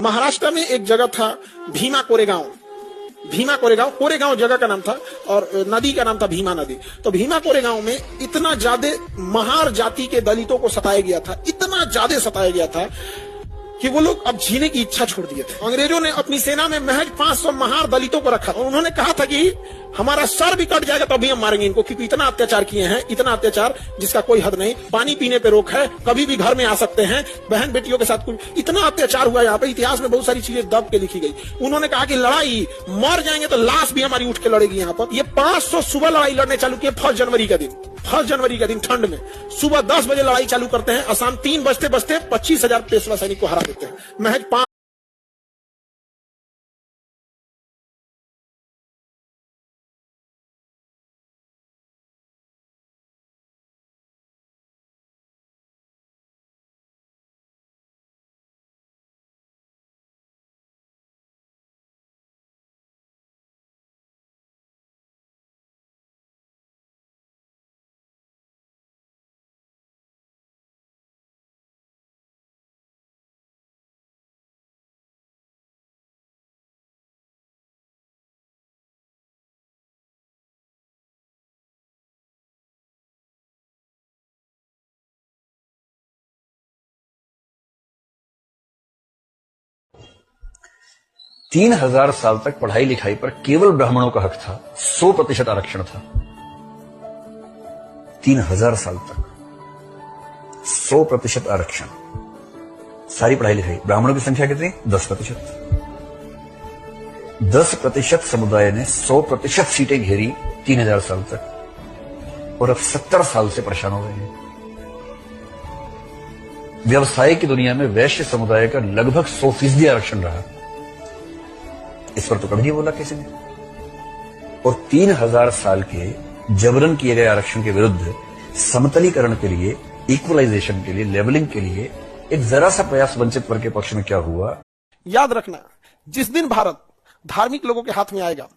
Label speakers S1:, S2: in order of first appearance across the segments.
S1: महाराष्ट्र में एक जगह था भीमा कोरेगांव। कोरेगांव जगह का नाम था और नदी का नाम था भीमा नदी। तो भीमा कोरेगांव में इतना ज्यादा महार जाति के दलितों को सताया गया था, इतना ज्यादा सताया गया था कि वो लोग अब जीने की इच्छा छोड़ दिए थे। अंग्रेजों ने अपनी सेना में महज 500 महार दलितों को रखा और उन्होंने कहा था कि हमारा सर भी कट जाएगा तो अभी हम मारेंगे इनको, क्योंकि इतना अत्याचार किए हैं, इतना अत्याचार जिसका कोई हद नहीं। पानी पीने पे रोक है, कभी भी घर में आ सकते हैं, बहन बेटियों के साथ कुछ इतना अत्याचार हुआ। यहाँ पे इतिहास में बहुत सारी चीजें दब के लिखी गई। उन्होंने कहा कि लड़ाई मर जाएंगे तो लाश भी हमारी उठ के लड़ेगी। यहाँ पर ये 500 सुबह लड़ाई लड़ने चालू किए। 1 जनवरी का दिन ठंड में सुबह 10 बजे लड़ाई चालू करते हैं और शाम 3 बजते 25,000 पेशवा सैनिक को हरा देते हैं। महज
S2: 3,000 साल तक पढ़ाई लिखाई पर केवल ब्राह्मणों का हक था। 100% आरक्षण था। 3,000 साल तक 100% आरक्षण। सारी पढ़ाई लिखाई। ब्राह्मणों की संख्या कितनी? 10%। 10% समुदाय ने 100% सीटें घेरी 3,000 साल तक और अब 70 साल से परेशान हो गए हैं। व्यवसाय की दुनिया में वैश्य समुदाय का लगभग 100% आरक्षण रहा। इस पर तो कभी नहीं बोला किसी ने। और 3,000 साल के जबरन किए गए आरक्षण के विरुद्ध समतलीकरण के लिए, इक्वलाइजेशन के लिए, लेवलिंग के लिए एक जरा सा प्रयास वंचित वर्ग के पक्ष में क्या हुआ?
S1: याद रखना, जिस दिन भारत धार्मिक लोगों के हाथ में आएगा,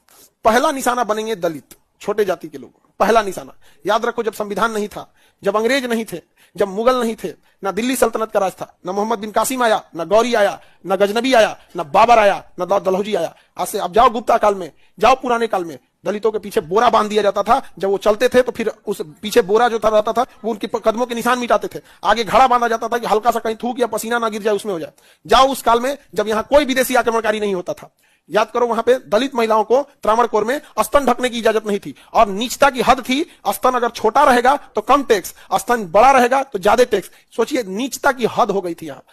S1: पहला निशाना बनेंगे दलित, छोटे जाति के लोग। पहला निशाना याद रखो। जब संविधान नहीं था, जब अंग्रेज नहीं थे, जब मुगल नहीं थे, ना दिल्ली सल्तनत का राज था, ना मोहम्मद बिन कासिम आया, ना गौरी आया, ना गजनबी आया, ना बाबर आया, ना दलहौजी आया। आज से अब जाओ गुप्ता काल में, जाओ पुराने काल में, दलितों के पीछे बोरा बांध दिया जाता था। जब वो चलते थे तो फिर उस पीछे बोरा जो था रहता था, वो उनके कदमों के निशान मिटाते थे। आगे घड़ा बांधा जाता था कि हल्का सा कहीं थूक या पसीना ना गिर जाए, उसमें हो जाए। जाओ उस काल में जब यहाँ कोई विदेशी आक्रमणकारी नहीं होता था। याद करो, वहां पे दलित महिलाओं को त्रावणकोर में स्तन ढकने की इजाजत नहीं थी और नीचता की हद थी। स्तन अगर छोटा रहेगा तो कम टैक्स, स्तन बड़ा रहेगा तो ज्यादा टैक्स। सोचिए, नीचता की हद हो गई थी यहाँ।